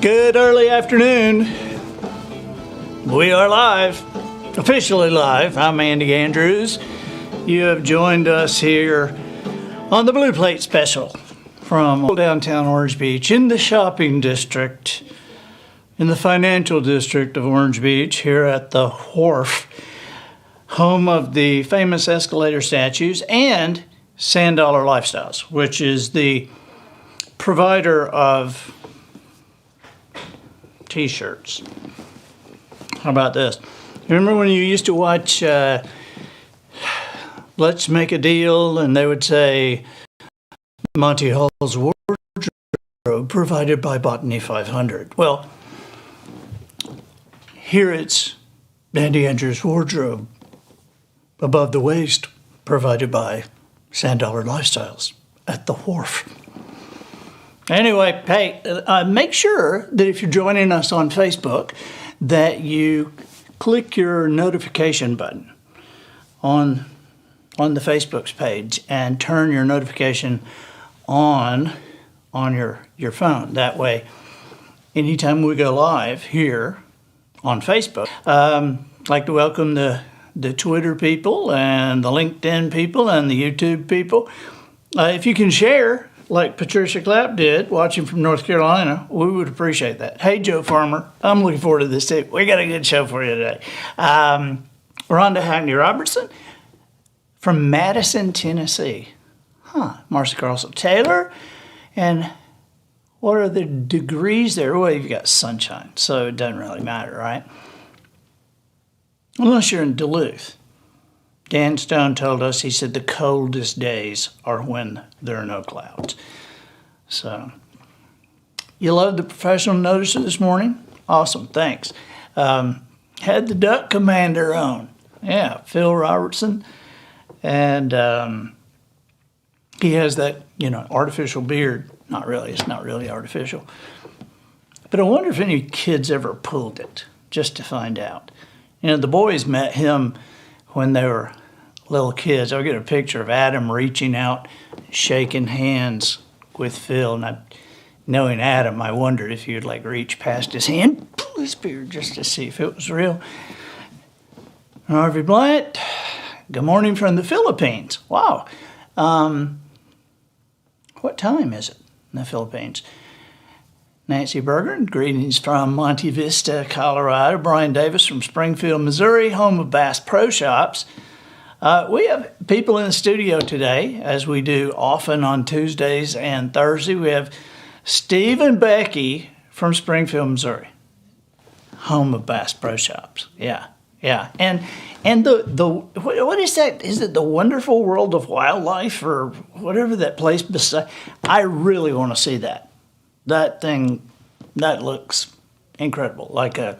Good early afternoon. We are live, officially live. I'm Andy Andrews. You have joined us here on the Blue Plate Special from downtown Orange Beach in the shopping district, in the financial district of Orange Beach, here at the Wharf, home of the famous escalator statues and Sand Dollar Lifestyles, which is the provider of t-shirts. How about this? Remember when you used to watch Let's Make a Deal and they would say Monty Hall's wardrobe provided by Botany 500? Well, here it's Andy Andrews' wardrobe above the waist provided by Sand Dollar Lifestyles at the Wharf. Anyway, hey, make sure that if you're joining us on Facebook that you click your notification button on the Facebook's page and turn your notification on your phone. That way, anytime we go live here on Facebook, I'd like to welcome the Twitter people and the LinkedIn people and the YouTube people. If you can share, like Patricia Clapp did, watching from North Carolina, we would appreciate that. Hey, Joe Farmer, I'm looking forward to this too. We got a good show for you today. Rhonda Hackney Robertson from Madison, Tennessee. Marcy Carlson Taylor. And what are the degrees there? Well, you've got sunshine, so it doesn't really matter, right? Unless you're in Duluth. Dan Stone told us, he said, the coldest days are when there are no clouds. So, you loved the professional notices this morning? Awesome, thanks. Had the Duck Commander on. Yeah, Phil Robertson. And he has that, artificial beard. Not really, it's not really artificial. But I wonder if any kids ever pulled it, just to find out. The boys met him when they were little kids. I'll get a picture of Adam reaching out, shaking hands with Phil. And knowing Adam, I wondered if you'd reach past his hand, pull his beard just to see if it was real. Harvey Blunt, good morning from the Philippines. Wow. What time is it in the Philippines? Nancy Berger, greetings from Monte Vista, Colorado. Brian Davis from Springfield, Missouri, home of Bass Pro Shops. We have people in the studio today, as we do often on Tuesdays and Thursday. We have Steve and Becky from Springfield, Missouri, home of Bass Pro Shops. Yeah. And the what is that? Is it the Wonderful World of Wildlife or whatever that place beside? I really want to see that. That thing, that looks incredible. Like a,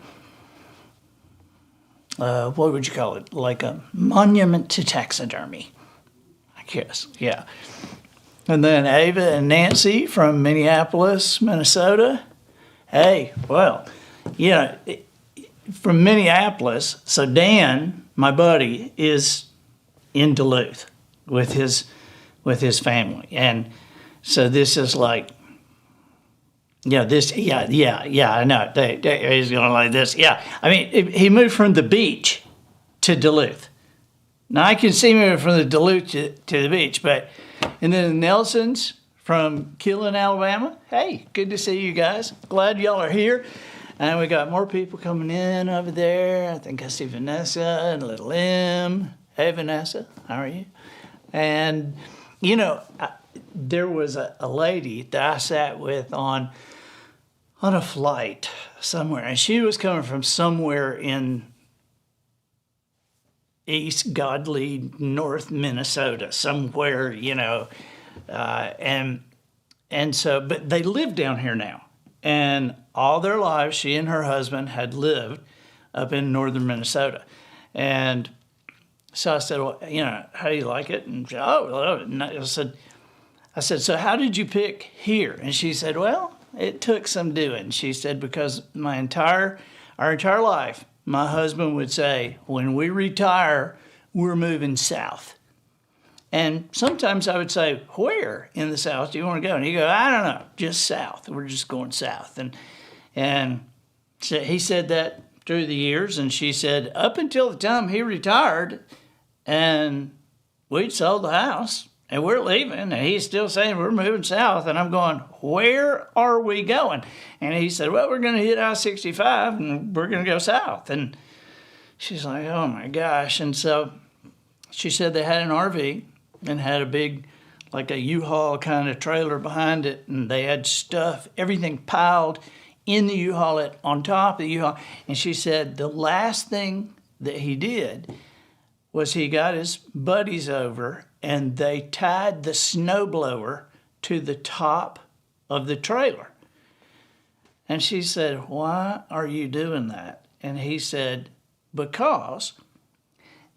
what would you call it? Like a monument to taxidermy, I guess. Yeah. And then Ava and Nancy from Minneapolis, Minnesota. Hey, well, from Minneapolis. So Dan, my buddy, is in Duluth with his family, and so this is like. I know. He's going like this. Yeah. I mean, he moved from the beach to Duluth. Now, I can see moving from the Duluth to the beach, and then the Nelsons from Killen, Alabama. Hey, good to see you guys. Glad y'all are here. And we got more people coming in over there. I think I see Vanessa and little M. Hey, Vanessa, how are you? And, there was a lady that I sat with on a flight somewhere, and she was coming from somewhere in East Godly, North Minnesota, somewhere, and so, but they live down here now, and all their lives, she and her husband had lived up in northern Minnesota, and so I said, well, how do you like it? And she, oh, I love it. And I said, so how did you pick here? And she said, well, it took some doing. She said, because our entire life, my husband would say, when we retire, we're moving south. And sometimes I would say, where in the south do you want to go? And he'd go, I don't know, just south. We're just going south. And so he said that through the years, and she said, up until the time he retired, and we'd sold the house, and we're leaving, and he's still saying we're moving south, and I'm going, where are we going? And he said, well, we're going to hit I-65, and we're going to go south. And she's like, oh my gosh. And so she said they had an RV and had a big, like a U-Haul kind of trailer behind it, and they had stuff, everything piled in the U-Haul, on top of the U-Haul. And she said the last thing that he did was he got his buddies over and they tied the snowblower to the top of the trailer. And she said, why are you doing that? And he said, because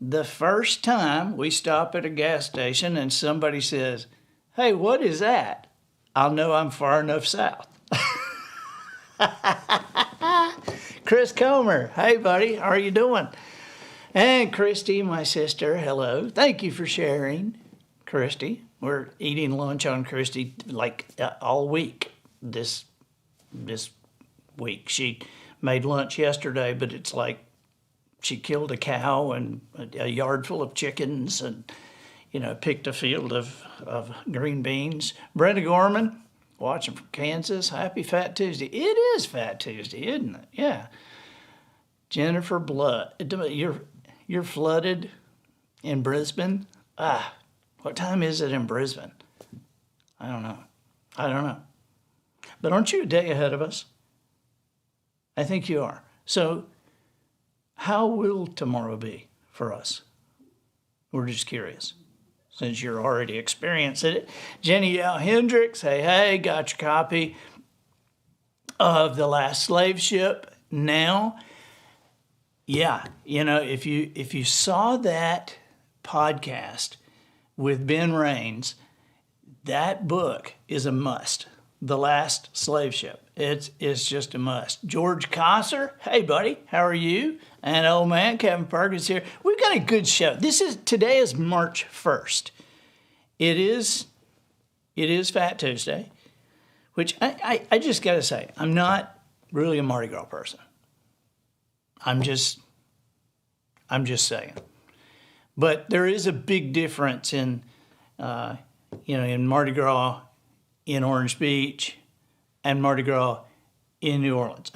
the first time we stop at a gas station and somebody says, hey, what is that? I'll know I'm far enough south. Chris Comer, hey buddy, how are you doing? And Christy, my sister, hello. Thank you for sharing, Christy. We're eating lunch on Christy like all week this week. She made lunch yesterday, but it's like she killed a cow and a yard full of chickens and, picked a field of green beans. Brenda Gorman, watching from Kansas. Happy Fat Tuesday. It is Fat Tuesday, isn't it? Yeah. Jennifer Blood. You're flooded in Brisbane? What time is it in Brisbane? I don't know. But aren't you a day ahead of us? I think you are. So how will tomorrow be for us? We're just curious, since you're already experiencing it. Jenny L. Hendricks, hey, got your copy of The Last Slave Ship now. Yeah, if you saw that podcast with Ben Raines, that book is a must. The Last Slave Ship. It's just a must. George Kosser, hey buddy, how are you? And old man Kevin Perkins here. We've got a good show. Today is March 1st. It is Fat Tuesday, which I just gotta say, I'm not really a Mardi Gras person. I'm just saying. But there is a big difference in Mardi Gras in Orange Beach and Mardi Gras in New Orleans.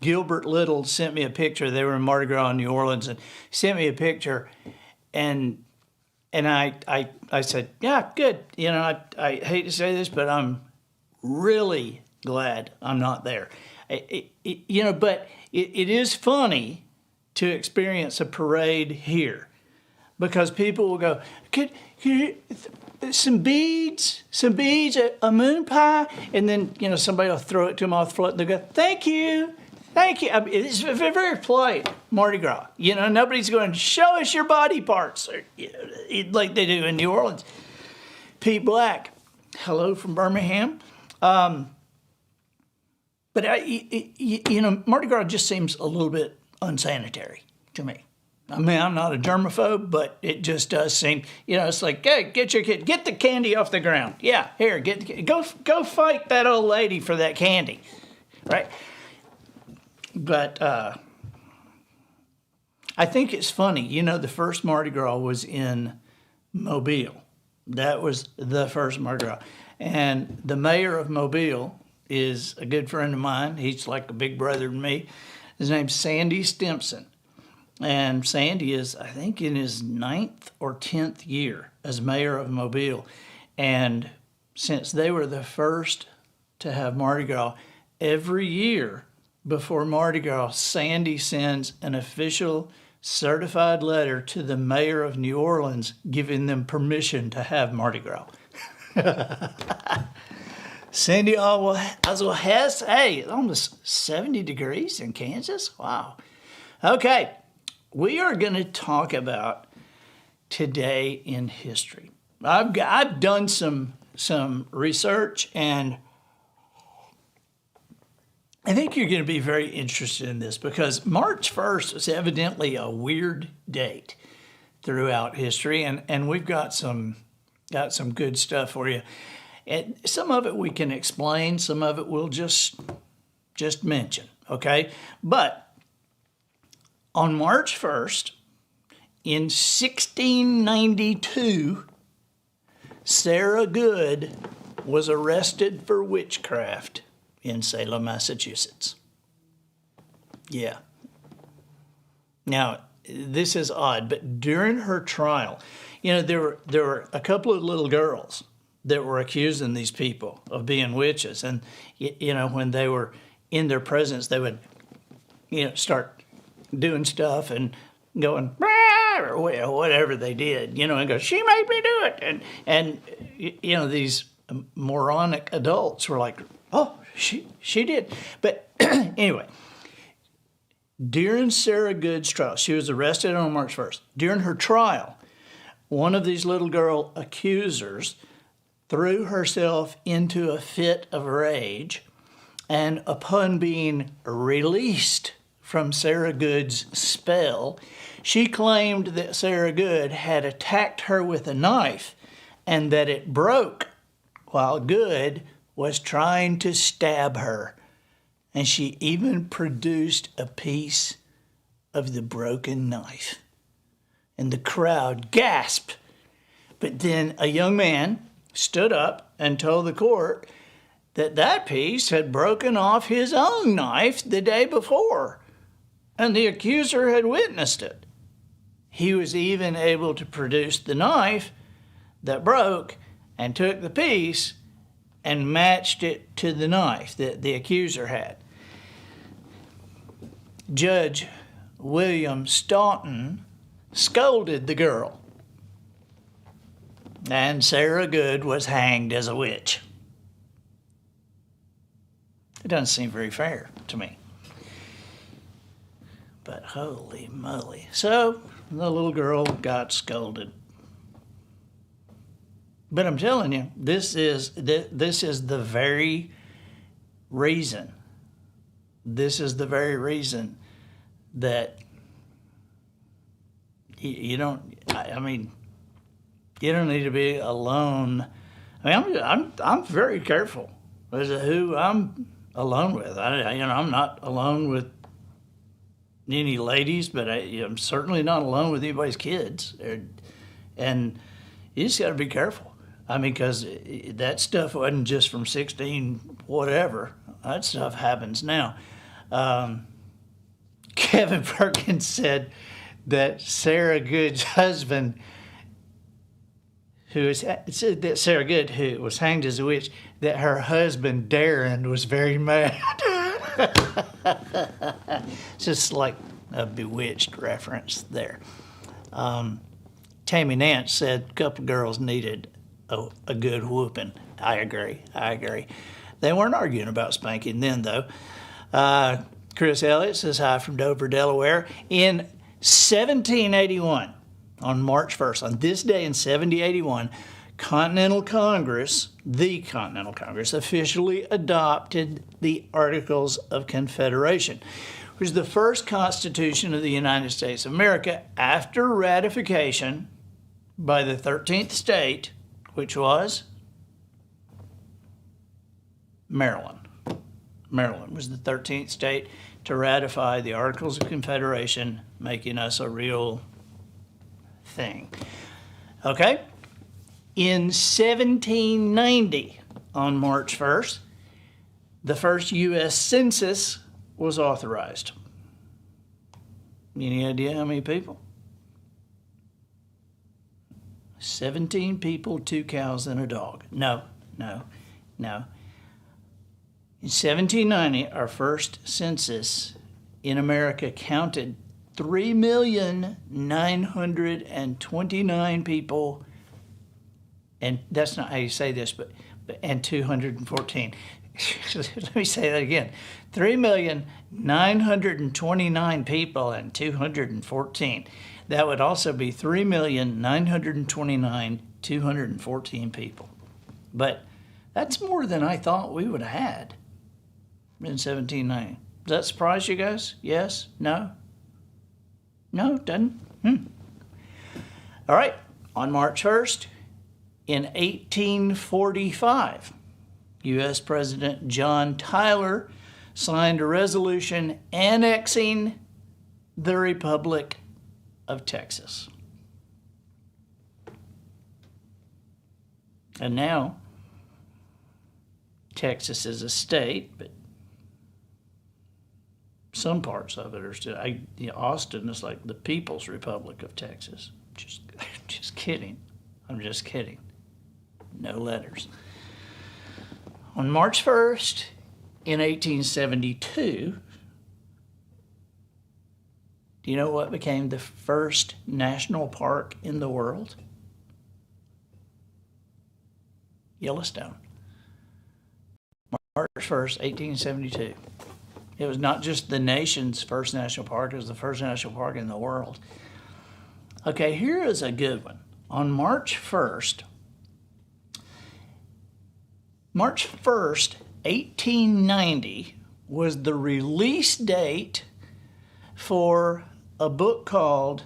Gilbert Little sent me a picture. They were in Mardi Gras in New Orleans and sent me a picture, and I said, yeah, good. I hate to say this, but I'm really glad I'm not there. But it is funny to experience a parade here, because people will go, could some beads, a moon pie, and then somebody will throw it to them off the float, and they go, thank you. I mean, it's very, very polite, Mardi Gras. Nobody's going to show us your body parts like they do in New Orleans. Pete Black, hello from Birmingham. But Mardi Gras just seems a little bit unsanitary to me. I mean, I'm not a germaphobe, but it just does seem, it's like, hey, get the candy off the ground. Yeah, here, go fight that old lady for that candy, right? But I think it's funny. The first Mardi Gras was in Mobile. That was the first Mardi Gras. And the mayor of Mobile is a good friend of mine. He's like a big brother to me. His name's Sandy Stimson. And Sandy is, I think, in his 9th or 10th year as mayor of Mobile. And since they were the first to have Mardi Gras, every year before Mardi Gras, Sandy sends an official certified letter to the mayor of New Orleans giving them permission to have Mardi Gras. Sandy also has, hey, almost 70 degrees in Kansas. Wow. Okay. We are going to talk about today in history. I've done some research, and I think you're going to be very interested in this, because March 1st was evidently a weird date throughout history, and we've got some good stuff for you. And some of it we can explain, some of it we'll just just mention, okay? But on March 1st, in 1692, Sarah Good was arrested for witchcraft in Salem, Massachusetts. Yeah. Now, this is odd, but during her trial, there were a couple of little girls that were accusing these people of being witches. And, when they were in their presence, they would, start doing stuff and going, or whatever they did, and go, she made me do it. And these moronic adults were like, oh, she did. But anyway, during Sarah Good's trial, she was arrested on March 1st. During her trial, one of these little girl accusers threw herself into a fit of rage, and upon being released from Sarah Good's spell, she claimed that Sarah Good had attacked her with a knife and that it broke while Good was trying to stab her. And she even produced a piece of the broken knife. And the crowd gasped. But then a young man stood up and told the court that piece had broken off his own knife the day before, and the accuser had witnessed it. He was even able to produce the knife that broke and took the piece and matched it to the knife that the accuser had. Judge William Staunton scolded the girl, and Sarah Good was hanged as a witch. It doesn't seem very fair to me. But holy moly. So the little girl got scolded. But I'm telling you, this is the very reason. This is the very reason that you don't need to be alone. I mean, I'm very careful as to who I'm alone with. I'm not alone with any ladies, but I'm certainly not alone with anybody's kids. And you just got to be careful. I mean, because that stuff wasn't just from 16 whatever. That stuff happens now. Kevin Perkins said that Sarah Good's husband, that Sarah Good, who was hanged as a witch, that her husband Darren was very mad. Just like a Bewitched reference there. Tammy Nance said a couple girls needed a good whooping. I agree. They weren't arguing about spanking then, though. Chris Elliott says hi from Dover, Delaware. In 1781, on March 1st, on this day in 1781, the Continental Congress officially adopted the Articles of Confederation, which is the first Constitution of the United States of America after ratification by the 13th state, which was Maryland. Maryland was the 13th state to ratify the Articles of Confederation, making us a real thing. Okay? In 1790, on March 1st, the first U.S. Census was authorized. Any idea how many people? 17 people, 2 cows, and a dog. No. In 1790, our first census in America counted 3,929 people, and that's not how you say this, but and 214. Let me say that again. 3,929 people and 214. That would also be 3,929,214 people. But that's more than I thought we would have had in 1790. Does that surprise you guys? Yes? No? No, it doesn't? All right, on March 1st, in 1845, U.S. President John Tyler signed a resolution annexing the Republic of Texas. And now, Texas is a state, but some parts of it are still. Austin is like the People's Republic of Texas. Just kidding. I'm just kidding. No letters. On March 1st, in 1872, do you know what became the first national park in the world? Yellowstone. March 1st, 1872. It was not just the nation's first national park, it was the first national park in the world. Okay, here is a good one. On March 1st, 1890 was the release date for a book called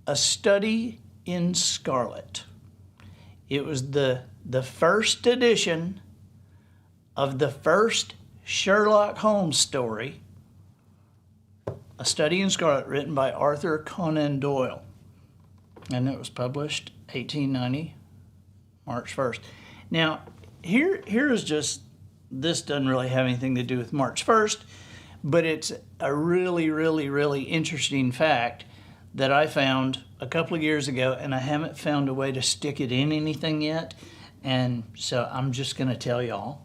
A Study in Scarlet. It was the first edition of the first Sherlock Holmes story, A Study in Scarlet, written by Arthur Conan Doyle. And it was published 1890, March 1st. Now, here is just, this doesn't really have anything to do with March 1st, but it's a really, really, really interesting fact that I found a couple of years ago, and I haven't found a way to stick it in anything yet. And so I'm just going to tell y'all,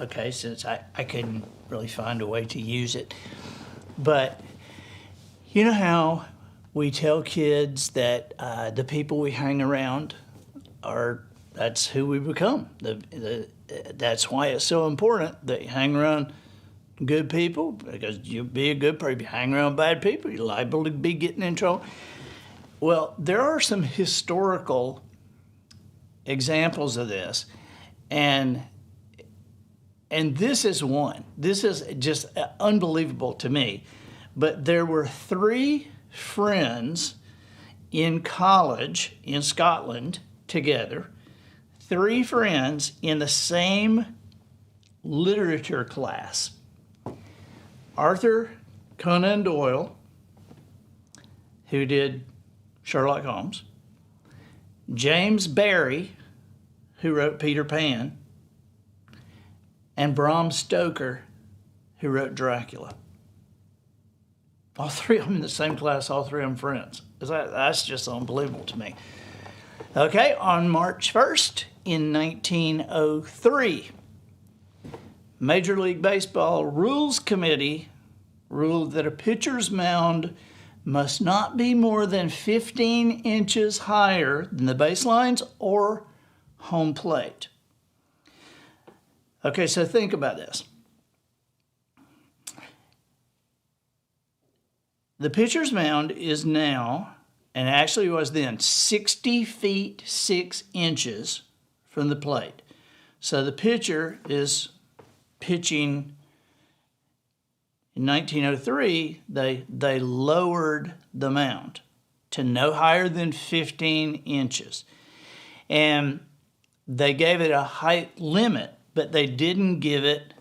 okay, since I couldn't really find a way to use it. But you know how we tell kids that the people we hang around that's who we become. That's why it's so important that you hang around good people, because you'll be a good person. If you hang around bad people, you're liable to be getting in trouble. Well, there are some historical examples of this, and this is one. This is just unbelievable to me. But there were 3 friends in college in Scotland together, 3 friends in the same literature class. Arthur Conan Doyle, who did Sherlock Holmes, James Barrie, who wrote Peter Pan, and Bram Stoker, who wrote Dracula. All 3 of them in the same class, all 3 of them friends. That's just unbelievable to me. Okay, on March 1st in 1903, Major League Baseball Rules Committee ruled that a pitcher's mound must not be more than 15 inches higher than the baselines or home plate. Okay, so think about this. The pitcher's mound is now, and actually was then, 60 feet 6 inches from the plate. So the pitcher is pitching. In 1903, they lowered the mound to no higher than 15 inches. And they gave it a height limit, but they didn't give it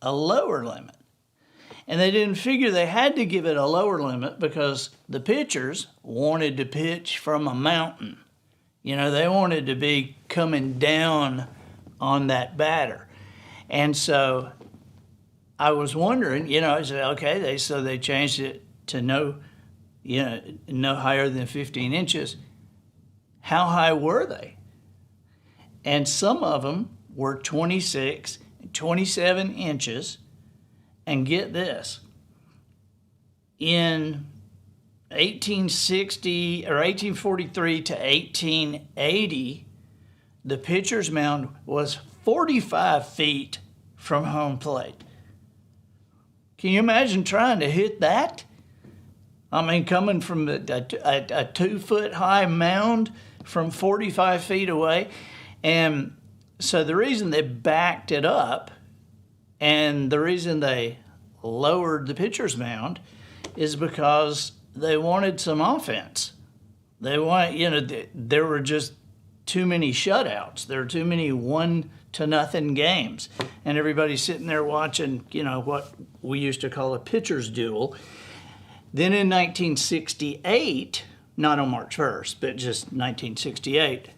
a lower limit. And they didn't figure they had to give it a lower limit because the pitchers wanted to pitch from a mountain. You know, they wanted to be coming down on that batter. And so I was wondering, I said, okay, so they changed it to no higher than 15 inches. How high were they? And some of them were 26, 27 inches. And get this, in 1860 or 1843 to 1880, the pitcher's mound was 45 feet from home plate. Can you imagine trying to hit that? I mean, coming from a 2-foot high mound from 45 feet away. And so the reason they backed it up and the reason they lowered the pitcher's mound is because they wanted some offense. They wanted, there were just too many shutouts. There are too many 1-0 games. And everybody's sitting there watching, what we used to call a pitcher's duel. Then in 1968, not on March 1st, but just 1968,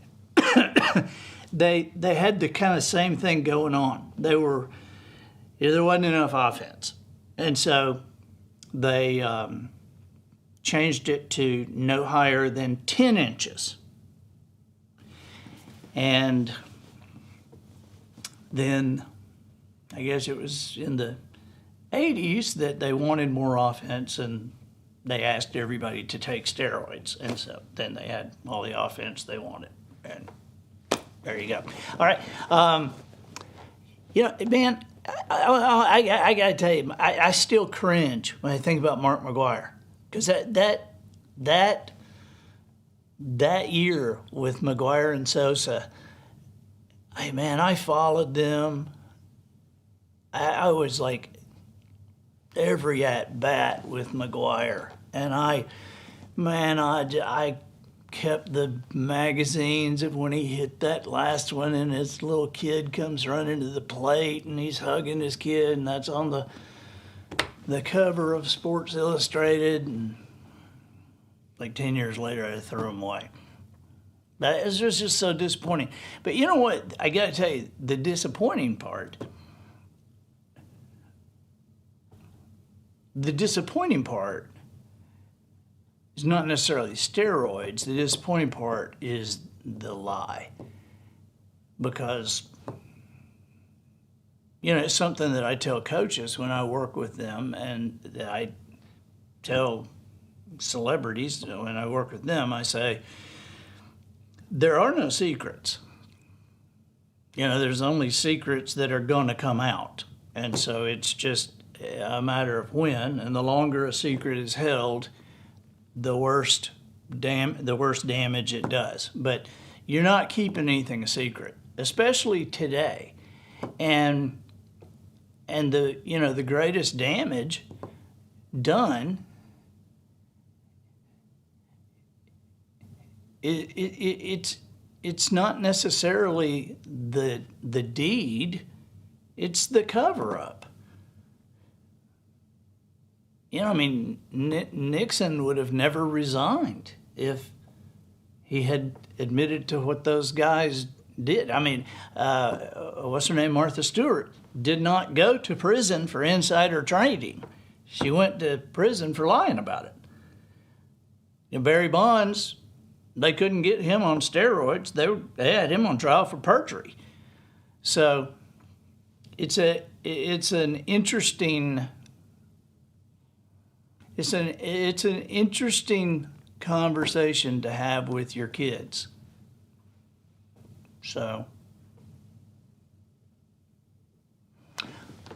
they had the kind of same thing going on. There wasn't enough offense. And so they changed it to no higher than 10 inches. And then I guess it was in the 80s that they wanted more offense, and they asked everybody to take steroids. And so then they had all the offense they wanted. And there you go. All right. Man, I got to tell you, I still cringe when I think about Mark McGwire. Because that year with McGwire and Sosa, I followed them. I was like every at bat with McGwire, and I kept the magazines of when he hit that last one, and his little kid comes running to the plate, and he's hugging his kid, and that's on the cover of Sports Illustrated, and like 10 years later, I threw him away. That is just so disappointing. But you know what? I got to tell you, the disappointing part is not necessarily steroids. The disappointing part is the lie. Because, it's something that I tell coaches when I work with them, and that I tell celebrities when I work with them. I say, there are no secrets. There's only secrets that are going to come out. And so it's just a matter of when. And the longer a secret is held, the worse damage it does. But you're not keeping anything a secret, especially today. And the greatest damage done it's not necessarily the deed, it's the cover-up. Nixon would have never resigned if he had admitted to what those guys did. What's her name? Martha Stewart did not go to prison for insider trading. She went to prison for lying about it. Barry Bonds, they couldn't get him on steroids. They had him on trial for perjury. So it's an interesting conversation to have with your kids. So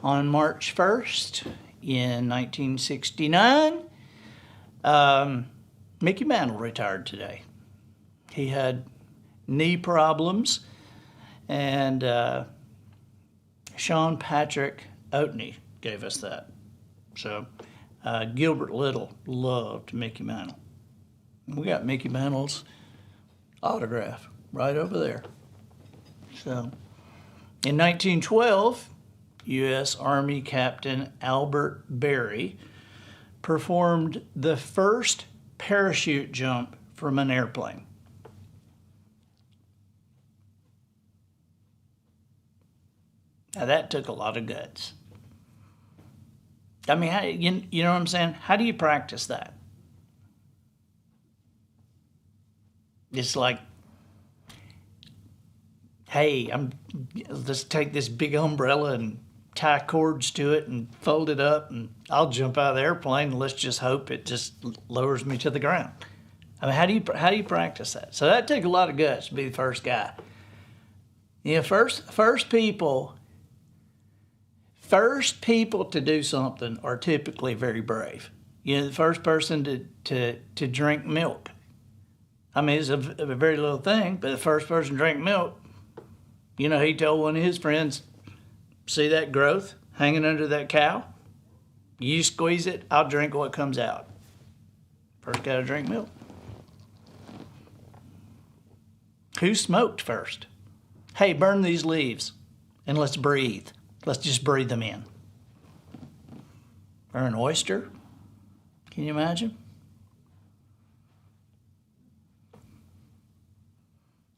on March 1st in 1969, Mickey Mantle retired today. He had knee problems, and Sean Patrick Oatney gave us that. So Gilbert Little loved Mickey Mantle. We got Mickey Mantle's autograph right over there. So in 1912, U.S. Army Captain Albert Berry performed the first parachute jump from an airplane. Now that took a lot of guts. You know what I'm saying? How do you practice that? It's like, hey, let's take this big umbrella and tie cords to it and fold it up, and I'll jump out of the airplane, and let's just hope it just lowers me to the ground. How do you practice that? So that took a lot of guts to be the first guy. First people to do something are typically very brave. The first person to drink milk. It's a very little thing, but the first person to drink milk, he told one of his friends, see that growth hanging under that cow? You squeeze it, I'll drink what comes out. First guy to drink milk. Who smoked first? Hey, burn these leaves and let's breathe. Let's just breathe them in. Or an oyster? Can you imagine?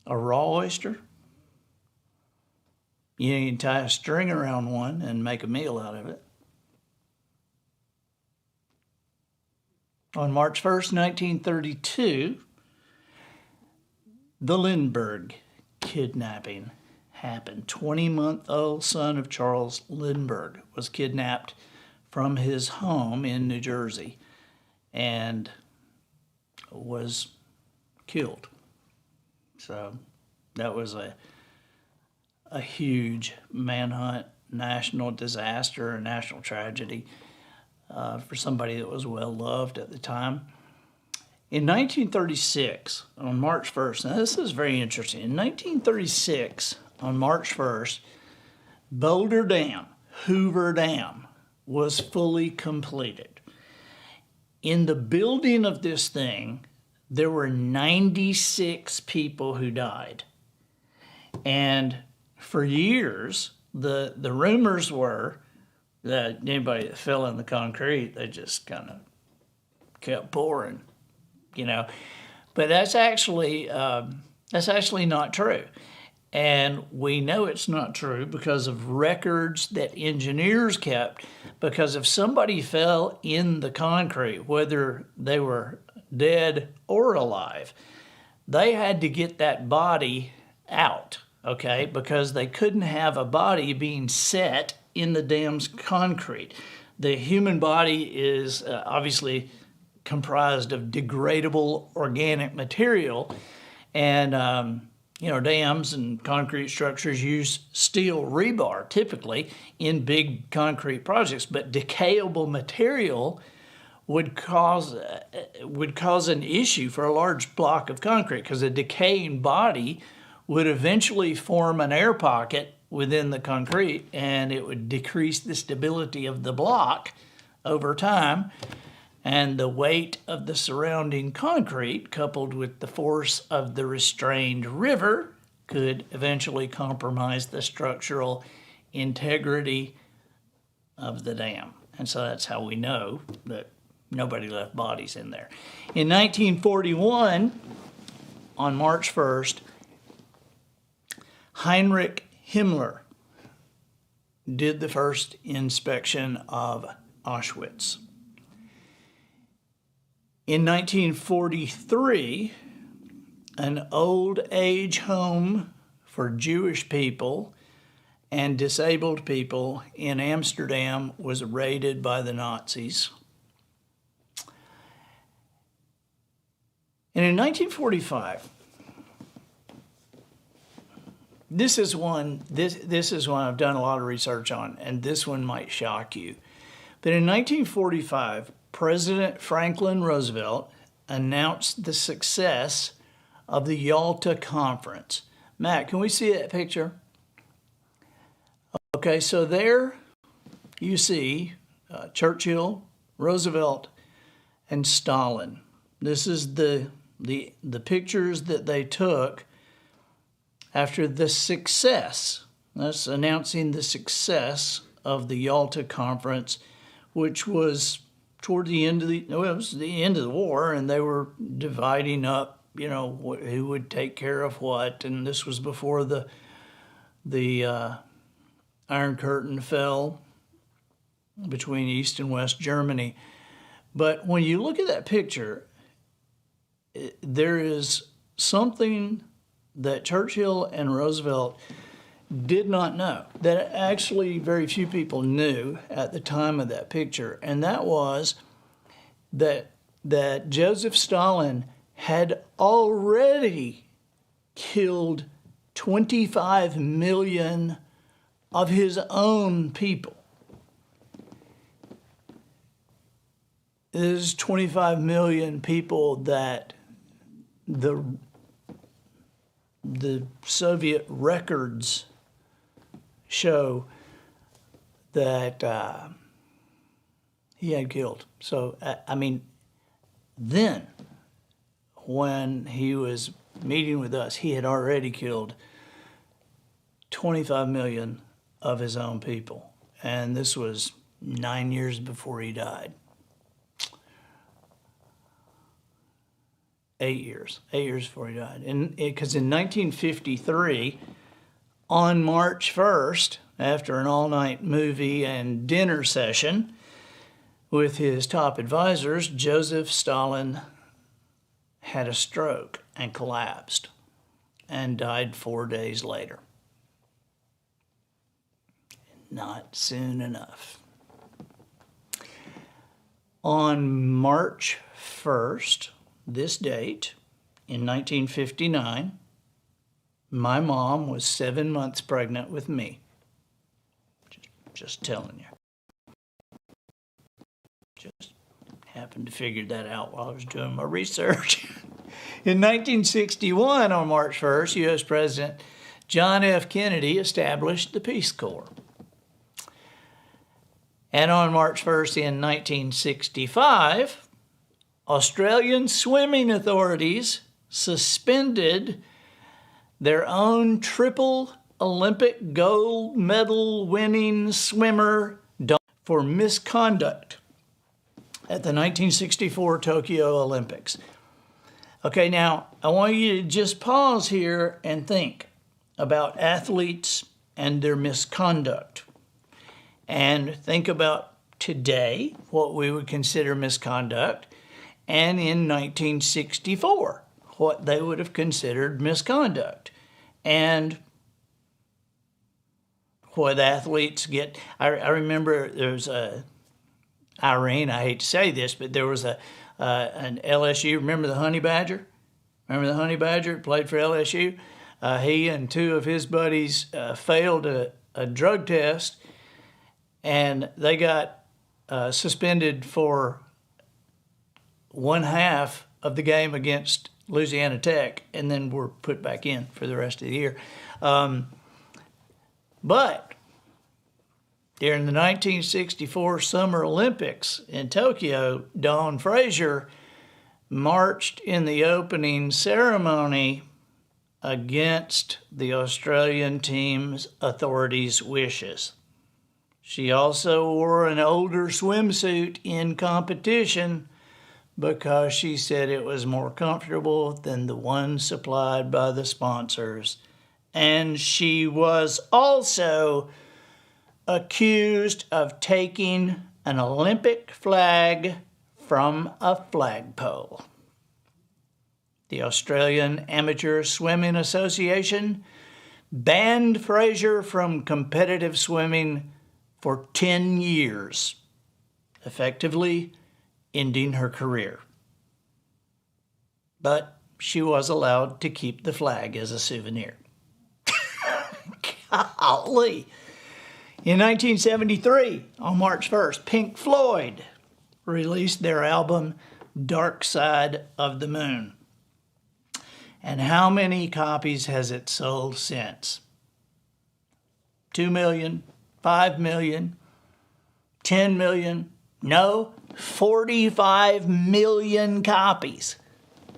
A raw oyster? You can tie a string around one and make a meal out of it. On March 1st, 1932, the Lindbergh kidnapping happened. 20-month-old son of Charles Lindbergh was kidnapped from his home in New Jersey and was killed. So that was a huge manhunt, national disaster, a national tragedy for somebody that was well loved at the time. In 1936, on March 1st, now this is very interesting. In 1936, on March 1st, Boulder Dam, Hoover Dam, was fully completed. In the building of this thing, there were 96 people who died. And for years, the rumors were that anybody that fell in the concrete, they just kind of kept pouring. But that's actually not true, and we know it's not true because of records that engineers kept. Because if somebody fell in the concrete, whether they were dead or alive, they had to get that body out, okay? Because they couldn't have a body being set in the dam's concrete. The human body is obviously comprised of degradable organic material, and dams and concrete structures use steel rebar typically in big concrete projects, but decayable material would cause an issue for a large block of concrete, because a decaying body would eventually form an air pocket within the concrete, and it would decrease the stability of the block over time. And the weight of the surrounding concrete, coupled with the force of the restrained river, could eventually compromise the structural integrity of the dam. And so that's how we know that nobody left bodies in there. In 1941, on March 1st, Heinrich Himmler did the first inspection of Auschwitz. In 1943, an old age home for Jewish people and disabled people in Amsterdam was raided by the Nazis. And in 1945, this is one I've done a lot of research on, and this one might shock you. But in 1945, President Franklin Roosevelt announced the success of the Yalta Conference. Matt, can we see that picture? Okay, so there you see Churchill, Roosevelt, and Stalin. This is the pictures that they took after the success. That's announcing the success of the Yalta Conference, which was toward the end of it was the end of the war, and they were dividing up, who would take care of what. And this was before the Iron Curtain fell between East and West Germany. But when you look at that picture, there is something that Churchill and Roosevelt did not know, that actually very few people knew at the time of that picture, and that was that Joseph Stalin had already killed 25 million of his own people. There's 25 million people that the Soviet records show that he had killed. So, then, when he was meeting with us, he had already killed 25 million of his own people. And this was 9 years before he died. 8 years before he died. Because in 1953, on March 1st, after an all-night movie and dinner session with his top advisors, Joseph Stalin had a stroke and collapsed and died 4 days later. Not soon enough. On March 1st, this date, in 1959, my mom was 7 months pregnant with me. Just telling you. Just happened to figure that out while I was doing my research. In 1961, on March 1st, U.S. President John F. Kennedy established the Peace Corps. And on March 1st in 1965, Australian swimming authorities suspended their own triple Olympic gold medal winning swimmer for misconduct at the 1964 Tokyo Olympics. Okay, now I want you to just pause here and think about athletes and their misconduct. And think about today, what we would consider misconduct, and in 1964, what they would have considered misconduct. And what athletes get. I remember there was Irene, I hate to say this, but there was an LSU, remember the Honey Badger? Remember the Honey Badger played for LSU? He and two of his buddies failed a drug test, and they got suspended for 1/2 of the game against Louisiana Tech, and then were put back in for the rest of the year. But during the 1964 Summer Olympics in Tokyo, Dawn Fraser marched in the opening ceremony against the Australian team's authorities' wishes. She also wore an older swimsuit in competition because she said it was more comfortable than the one supplied by the sponsors. And she was also accused of taking an Olympic flag from a flagpole. The Australian Amateur Swimming Association banned Fraser from competitive swimming for 10 years, effectively ending her career. But she was allowed to keep the flag as a souvenir. Golly. In 1973, on March 1st, Pink Floyd released their album Dark Side of the Moon. And how many copies has it sold since? 2 million, 5 million, 10 million? No, 45 million copies.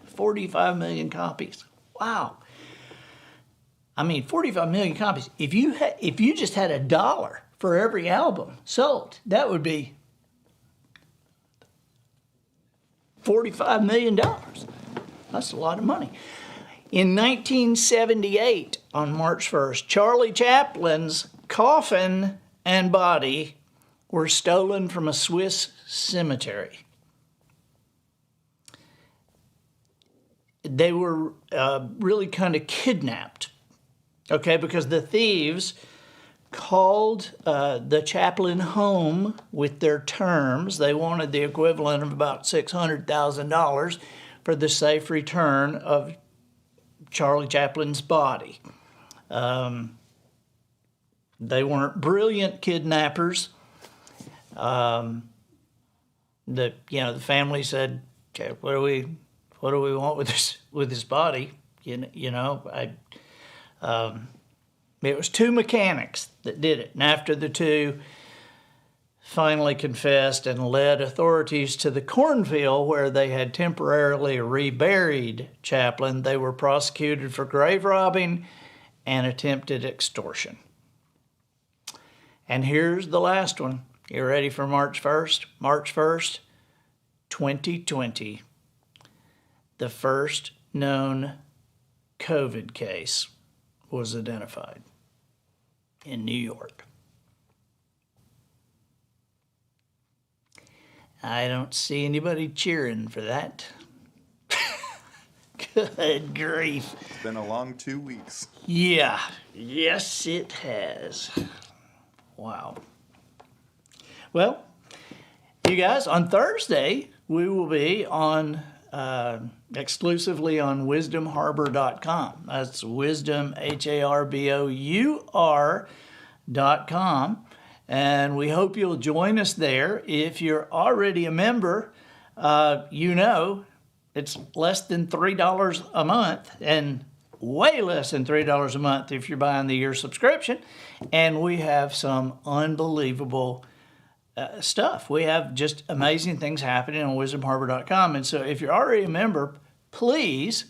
45 million copies. Wow. I mean, 45 million copies. If you just had $1 for every album sold, that would be $45 million. That's a lot of money. In 1978, on March 1st, Charlie Chaplin's coffin and body were stolen from a Swiss cemetery. They were really kind of kidnapped. Okay, because the thieves called the Chaplin home with their terms. They wanted the equivalent of about $600,000 for the safe return of Charlie Chaplin's body. They weren't brilliant kidnappers. The family said, "Okay, what do we want with this body?" It was two mechanics that did it. And after the two finally confessed and led authorities to the cornfield where they had temporarily reburied Chaplin. They were prosecuted for grave robbing and attempted extortion. And here's the last one. You ready for March 1st? March 1st, 2020. The first known COVID case was identified in New York. I don't see anybody cheering for that. Good grief. It's been a long 2 weeks. Yeah. Yes, it has. Wow. Well, you guys, on Thursday, we will be on exclusively on wisdomharbor.com. That's wisdom, HARBOUR.com. And we hope you'll join us there. If you're already a member, you know it's less than $3 a month and way less than $3 a month if you're buying the year subscription. And we have some unbelievable stuff. We have just amazing things happening on wisdomharbor.com. And so if you're already a member, please,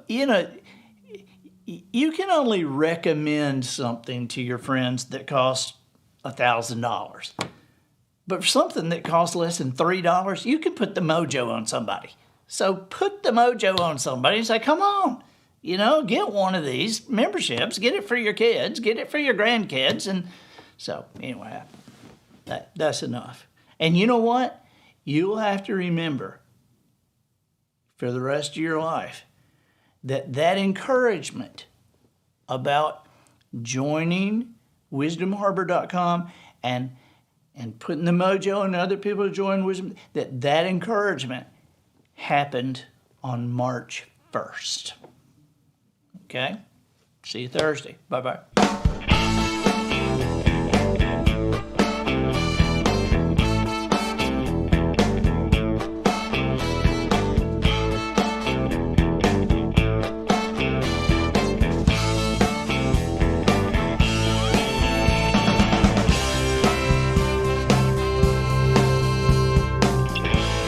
you know, you can only recommend something to your friends that costs $1,000. But for something that costs less than $3, you can put the mojo on somebody. So put the mojo on somebody and say, come on, you know, get one of these memberships. Get it for your kids. Get it for your grandkids. And so anyway, that's enough. And you know what? You'll have to remember for the rest of your life that encouragement about joining wisdomharbor.com and putting the mojo on other people to join Wisdom, that encouragement happened on March 1st. Okay? See you Thursday. Bye-bye.